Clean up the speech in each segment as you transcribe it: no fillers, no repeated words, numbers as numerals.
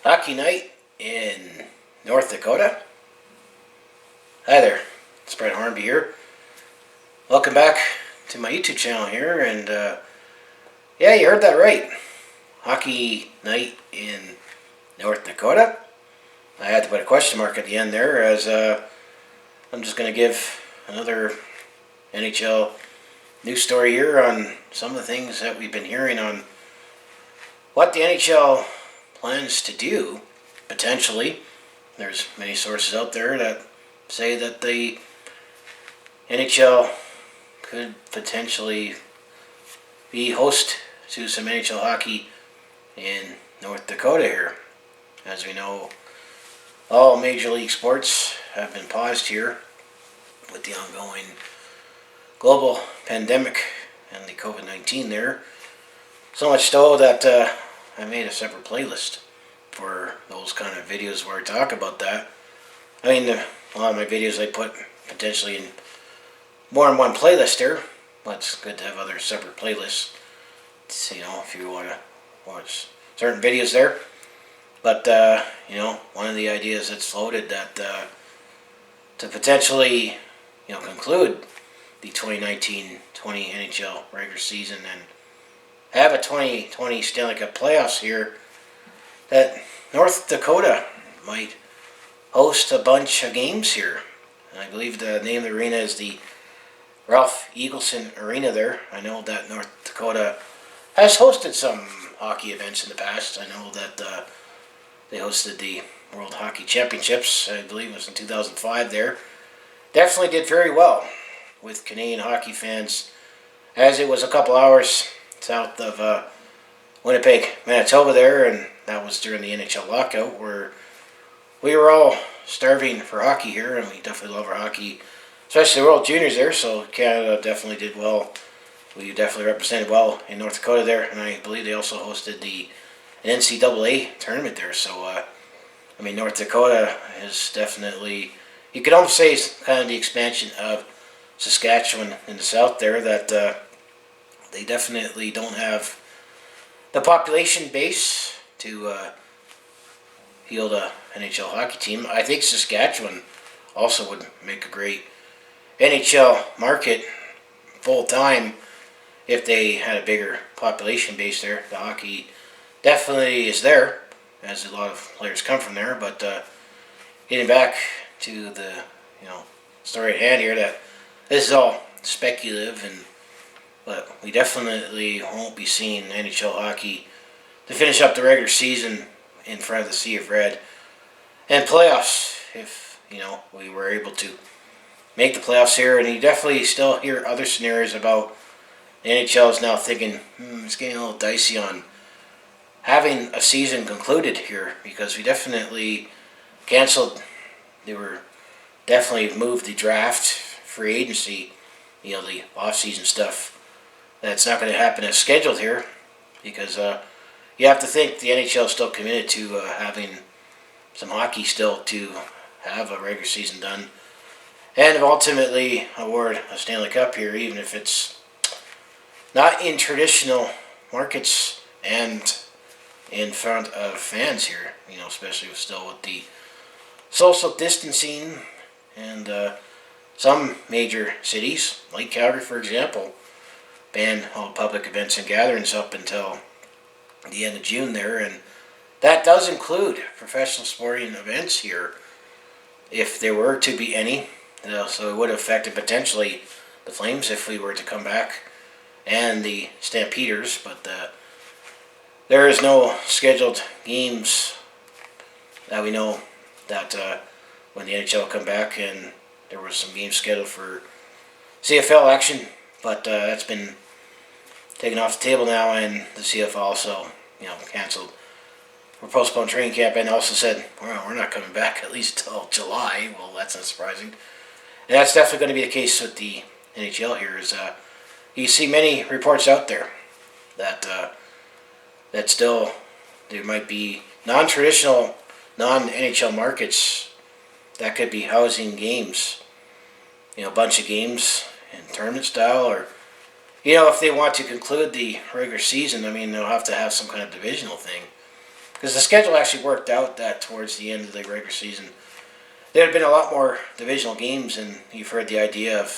Hockey night in North Dakota. Hi there, it's Brent Hornby here. Welcome back to my YouTube channel here, and yeah, you heard that right. Hockey night in North Dakota. I had to put a question mark at the end there, as I'm just going to give another NHL news story here on some of the things that we've been hearing on what the NHL plans to do, potentially. There's many sources out there that say that the NHL could potentially be host to some NHL hockey in North Dakota here. As we know, all major league sports have been paused here with the ongoing global pandemic and the COVID-19 there. So much so that I made a separate playlist for those kind of videos where I talk about that. I mean, a lot of my videos I put potentially in more than one playlist there, but it's good to have other separate playlists. So, if you want to watch certain videos there. But, one of the ideas that's floated that to potentially, conclude the 2019-20 NHL regular season and have a 2020 Stanley Cup Playoffs here, that North Dakota might host a bunch of games here. And I believe the name of the arena is the Ralph Eagleson Arena there. I know that North Dakota has hosted some hockey events in the past. I know that they hosted the World Hockey Championships, I believe it was in 2005 there. Definitely did very well with Canadian hockey fans, as it was a couple hours south of Winnipeg, Manitoba there, and that was during the NHL lockout, where we were all starving for hockey here, and we definitely love our hockey, especially the World Juniors there. So Canada definitely did well. We definitely represented well in North Dakota there, and I believe they also hosted an NCAA tournament there. So North Dakota is definitely, you could almost say, it's kind of the expansion of Saskatchewan in the south there, that they definitely don't have the population base to field a NHL hockey team. I think Saskatchewan also would make a great NHL market full time if they had a bigger population base there. The hockey definitely is there, as a lot of players come from there. But getting back to the story at hand here, that this is all speculative, but we definitely won't be seeing NHL hockey to finish up the regular season in front of the Sea of Red and playoffs, if we were able to make the playoffs here. And you definitely still hear other scenarios about the NHL is now thinking it's getting a little dicey on having a season concluded here, because we definitely canceled, they were definitely moved the draft, free agency, the off-season stuff. That's not going to happen as scheduled here, because you have to think the NHL is still committed to having some hockey still to have a regular season done, and ultimately award a Stanley Cup here, even if it's not in traditional markets and in front of fans here, especially still with the social distancing, and some major cities, like Calgary for example, ban all public events and gatherings up until the end of June there, and that does include professional sporting events here, if there were to be any. So it would have affected potentially the Flames if we were to come back, and the Stampeders, but there is no scheduled games that we know that when the NHL will come back, and there was some games scheduled for CFL action, but that's been taken off the table now, and the CFL also, canceled or postponed training camp, and also said, well, we're not coming back at least till July. Well, that's not surprising. And that's definitely going to be the case with the NHL here, is you see many reports out there that that still there might be non-traditional, non-NHL markets that could be housing games, a bunch of games in tournament style, or if they want to conclude the regular season, they'll have to have some kind of divisional thing, because the schedule actually worked out that towards the end of the regular season, there had been a lot more divisional games, and you've heard the idea of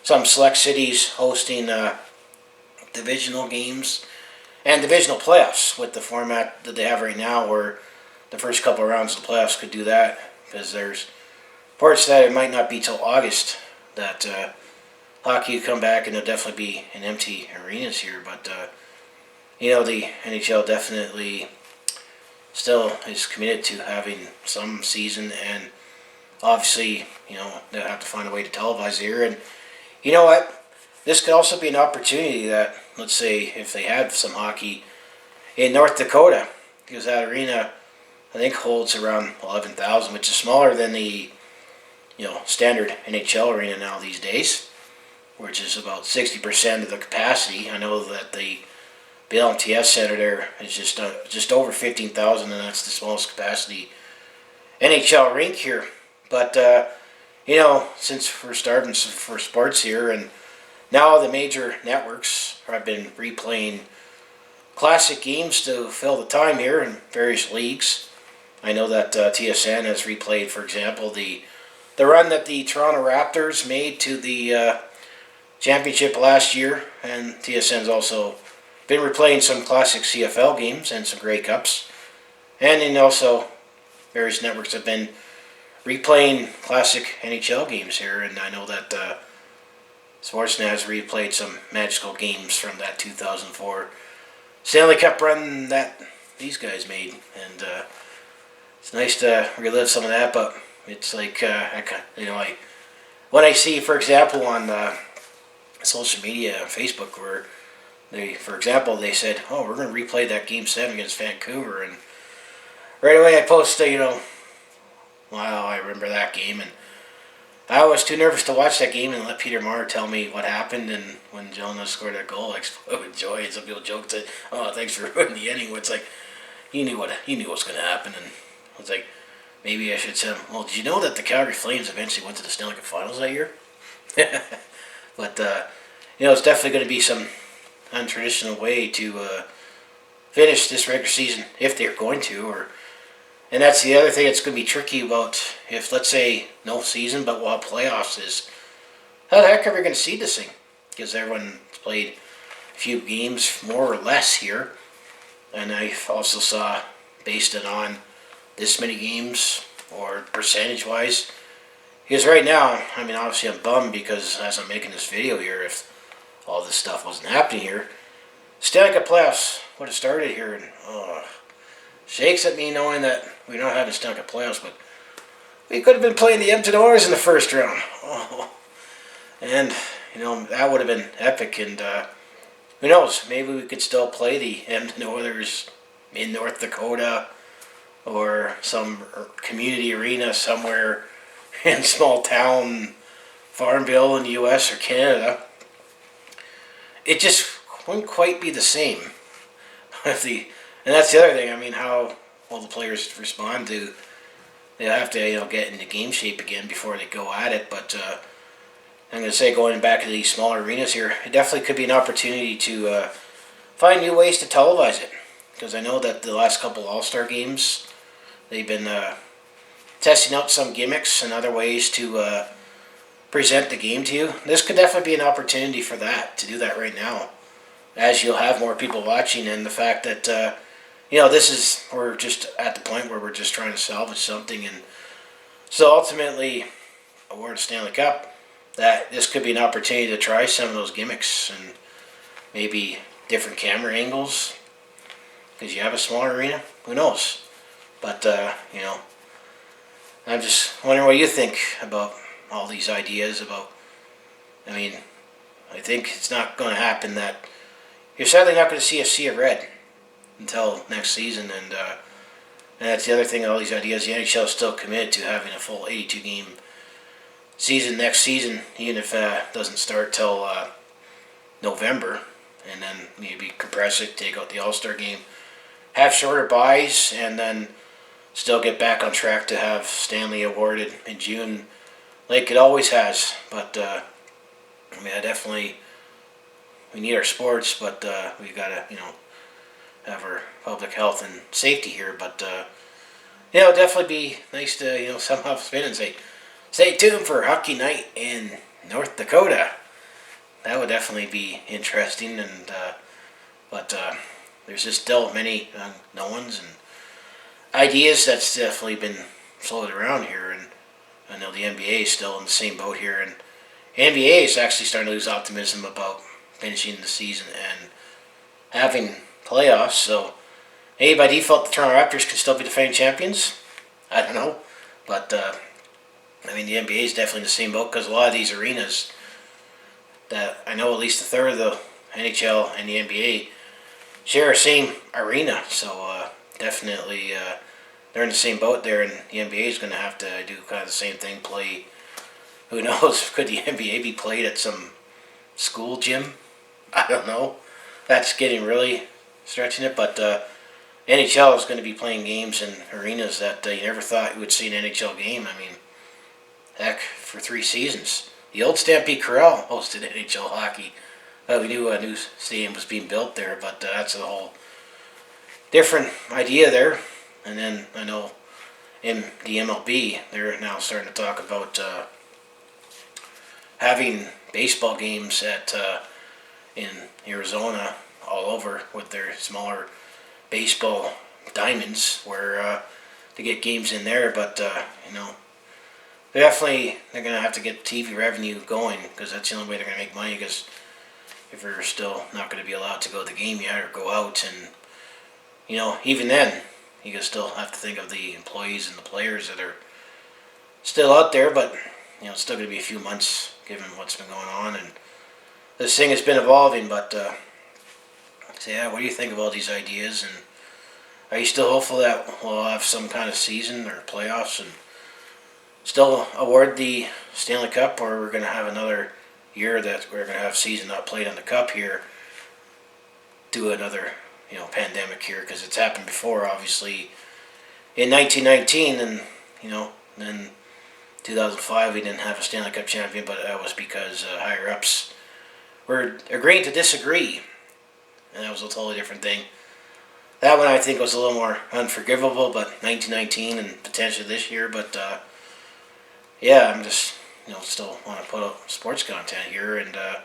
some select cities hosting divisional games and divisional playoffs with the format that they have right now, where the first couple of rounds of the playoffs could do that, because there's reports that it might not be till August that hockey will come back, and there'll definitely be an empty arenas here. But the NHL definitely still is committed to having some season, and obviously, they'll have to find a way to televise here. And you know what? This could also be an opportunity that, let's say, if they had some hockey in North Dakota, because that arena, I think, holds around 11,000, which is smaller than the standard NHL arena now these days, which is about 60% of the capacity. I know that the LMTS Center there is just over 15,000, and that's the smallest capacity NHL rink here. But since we're starting for sports here, and now the major networks have been replaying classic games to fill the time here in various leagues. I know that TSN has replayed, for example, the run that the Toronto Raptors made to the championship last year, and TSN's also been replaying some classic CFL games and some Grey Cups. And then also various networks have been replaying classic NHL games here, and I know that Sportsnet has replayed some magical games from that 2004 Stanley Cup run that these guys made, and it's nice to relive some of that. But it's like when I see, for example, on social media, Facebook, where they said, "Oh, we're going to replay that Game 7 against Vancouver," and right away I post, wow, I remember that game, and I was too nervous to watch that game and let Peter Marr tell me what happened. And when Jonas scored that goal, I exploded with joy. And some people joked that, "Oh, thanks for ruining the ending." It's like he knew what was going to happen, and I was like, maybe I should say, "Well, did you know that the Calgary Flames eventually went to the Stanley Cup Finals that year?" But it's definitely going to be some untraditional way to finish this regular season if they're going to, and that's the other thing that's going to be tricky about, if, let's say, no season, but we'll have playoffs, is how the heck are we going to seed this thing? Because everyone's played a few games more or less here, and I also saw, based it on this many games, or percentage-wise, because right now, obviously I'm bummed, because as I'm making this video here, if all this stuff wasn't happening here, Stanley Cup Playoffs would have started here, and shakes at me knowing that we're not having Stanley Cup Playoffs, but we could have been playing the Edmonton Oilers in the first round. And that would have been epic. And who knows? Maybe we could still play the Edmonton Oilers in North Dakota, or some community arena somewhere in small town Farmville in the U.S. or Canada. It just wouldn't quite be the same and that's the other thing. How will the players respond to? They'll have to, get into game shape again before they go at it. But I'm going to say, going back to these smaller arenas here, it definitely could be an opportunity to find new ways to televise it. Because I know that the last couple All-Star games, they've been testing out some gimmicks and other ways to present the game to you. This could definitely be an opportunity for that, to do that right now, as you'll have more people watching, and the fact that we're just at the point where we're just trying to salvage something, and so ultimately award a Stanley Cup, that this could be an opportunity to try some of those gimmicks and maybe different camera angles, because you have a smaller arena. Who knows? But I'm just wondering what you think about all these ideas about. I think it's not going to happen that you're sadly not going to see a sea of red until next season, and that's the other thing. All these ideas, the NHL is still committed to having a full 82 game season next season, even if it doesn't start till November, and then maybe compress it, take out the All-Star game, have shorter buys, and then still get back on track to have Stanley awarded in June, like it always has. But I definitely, we need our sports, but we gotta, have our public health and safety here. But it'll definitely be nice to somehow spin and say, stay tuned for hockey night in North Dakota. That would definitely be interesting, and but there's just still many no-ones and ideas that's definitely been floated around here, and I know the NBA is still in the same boat here, and NBA is actually starting to lose optimism about finishing the season and having playoffs. So, hey, by default, the Toronto Raptors could still be defending champions. I don't know, but I mean the NBA is definitely in the same boat because a lot of these arenas that I know at least a third of the NHL and the NBA share the same arena. So definitely they're in the same boat there, and the NBA is going to have to do kind of the same thing. Play, who knows? Could the NBA be played at some school gym? I don't know. That's getting really stretching it, but NHL is going to be playing games in arenas that you never thought you would see an NHL game. I mean, heck, for 3 seasons. The old Stampede Corral hosted NHL hockey. We knew a new stadium was being built there, but that's a whole different idea there. And then I know in the MLB, they're now starting to talk about having baseball games at in Arizona all over with their smaller baseball diamonds, where to get games in there. But they're going to have to get TV revenue going, because that's the only way they're going to make money, because if you're still not going to be allowed to go to the game yet or go out, and even then you still have to think of the employees and the players that are still out there. But it's still going to be a few months given what's been going on, and this thing has been evolving. But so yeah, what do you think of all these ideas, and are you still hopeful that we'll have some kind of season or playoffs and still award the Stanley Cup, or we're going to have another year that we're going to have season not played on the Cup here, do another pandemic here, because it's happened before, obviously in 1919, and then 2005 we didn't have a Stanley Cup champion, but that was because higher ups were agreeing to disagree, and that was a totally different thing. That one I think was a little more unforgivable, but 1919 and potentially this year. But yeah, I'm just still want to put out sports content here, and a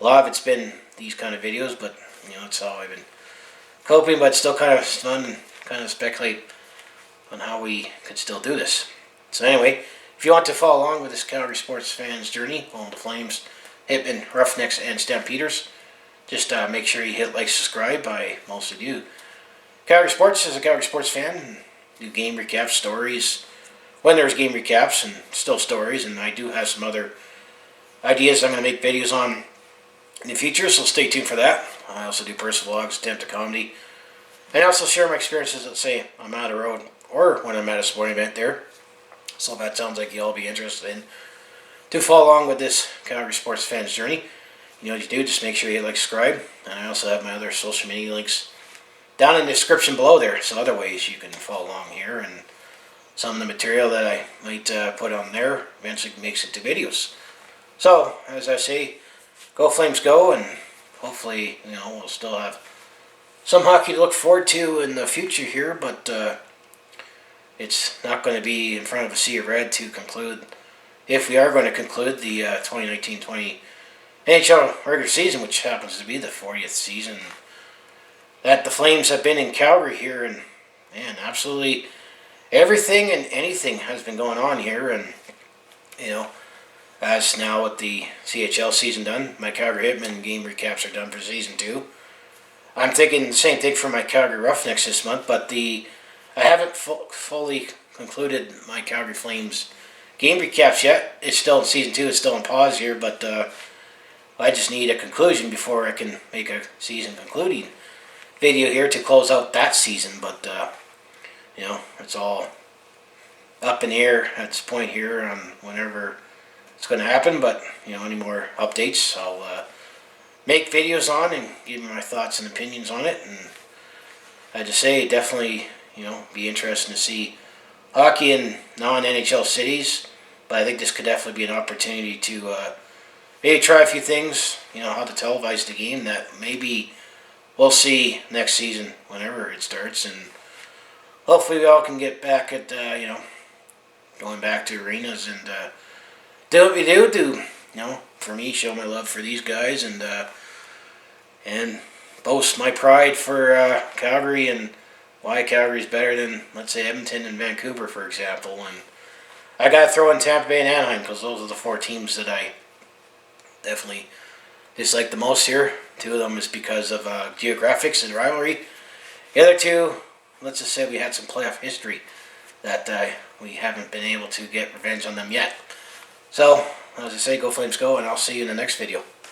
lot of it's been these kind of videos, but it's how I've been coping. But still kind of fun and kind of speculate on how we could still do this. So anyway, if you want to follow along with this Calgary sports fans journey, home to Flames, Hitmen, Roughnecks, and Stampeders, just make sure you hit like, subscribe. By most of you, Calgary Sports is a Calgary sports fan, and do game recaps, stories when there's game recaps, and still stories. And I do have some other ideas I'm going to make videos on in the future, so stay tuned for that. I also do personal vlogs, attempt to comedy, and I also share my experiences, let's say I'm out of the road or when I'm at a sporting event there. So if that sounds like you'll be interested in to follow along with this Calgary sports fans journey, you know what you do, just make sure you like, subscribe. And I also have my other social media links down in the description below there, so other ways you can follow along here, and some of the material that I might put on there eventually makes it to videos. So as I say, go Flames go, and hopefully we'll still have some hockey to look forward to in the future here, but it's not going to be in front of a sea of red to conclude, if we are going to conclude the 2019-20 NHL regular season, which happens to be the 40th season that the Flames have been in Calgary here. And man, absolutely everything and anything has been going on here. And as now with the CHL season done, my Calgary Hitmen game recaps are done for season 2. I'm thinking the same thing for my Calgary Roughnecks this month, but I haven't fully concluded my Calgary Flames game recaps yet. It's still in season 2. It's still in pause here, but I just need a conclusion before I can make a season concluding video here to close out that season. But it's all up in the air at this point here on whenever it's going to happen. But any more updates, I'll make videos on and give you my thoughts and opinions on it. And I just say, definitely be interesting to see hockey in non-NHL cities. But I think this could definitely be an opportunity to maybe try a few things, how to televise the game that maybe we'll see next season whenever it starts, and hopefully we all can get back at going back to arenas and do what we do. For me, show my love for these guys and boast my pride for Calgary and why Calgary is better than, let's say, Edmonton and Vancouver, for example. And I got to throw in Tampa Bay and Anaheim because those are the 4 teams that I definitely dislike the most here. 2 of them is because of geographics and rivalry. The other 2, let's just say we had some playoff history that we haven't been able to get revenge on them yet. So, as I say, go Flames go, and I'll see you in the next video.